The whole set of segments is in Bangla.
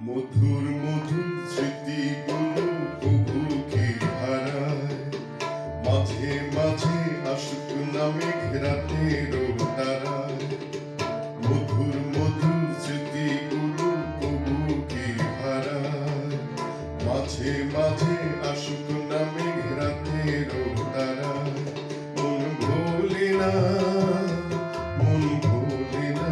মধুর মধুর স্মৃতিগুলো প্রভুকে হারায়, মাঝে মাঝে আসুক না মেঘরাতেরও তারায়। মধুর মধুর স্মৃতিগুলো প্রভুকে হারায়, মাঝে মাঝে আসুক না মেঘরাতেরও তারায়। মন ভোলে না, মন ভোলে না,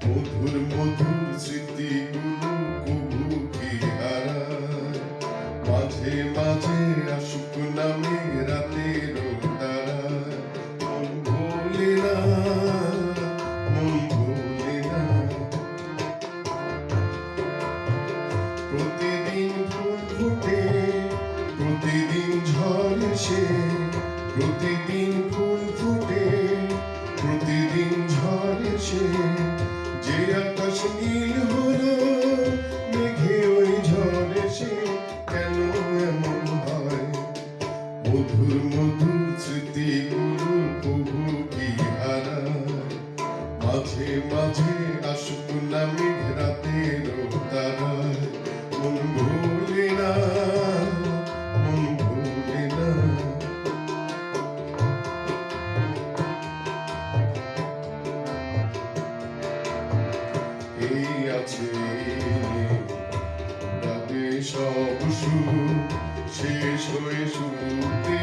মধুর মধুর স্মৃতিগুলো প্রভুকে হারায়, মাঝে মাঝে আসুক নামে রাতেরও তারায়। মন ভোলে না, মন ভোলে না। প্রতিদিন ফুল ফুটে, প্রতিদিন ঝড় এসে, প্রতিদিন ফুল ফুটে, প্রতিদিন ঝড় এসে। যে আকাশ নীল হলো মেঘে ওই ঝড় এসে, কেন এমন হয়? মধুর মধুর স্মৃতিগুলো প্রভু কি হারায়, মাঝে মাঝে আসুক না মেঘরাতেরও তারায়। মন ভোলে না, মন ভোলে না। এই আছে রাতে সব সুখ, শেষ হয়ে শুরুতে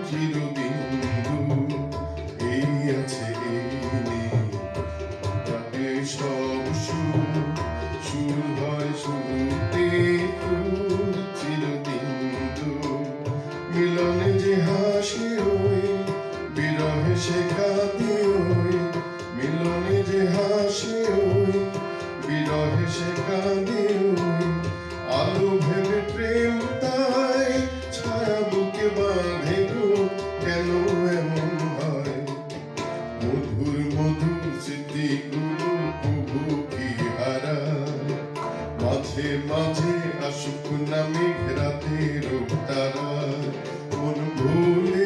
চিরদিন দূর। এই আছে রাতে সব সুখ, সুর হয় শুরুতে চিরদিন দূর। মিলনে যে হাসি ওই, বিরহে সে কাঁদে ওই। মিলনে যে হাসি ওই, বিরহে সে কাঁদে ওই। আলো ভেবে প্রেম তাই ছায়া বুকে বাঁধে গো, কেন এমন হয়? মধুর মধুর স্মৃতিগুলো প্রভু কি হারায়, মাঝে মাঝে আসুক না মেঘরাতেরও তারায়। মন ভোলে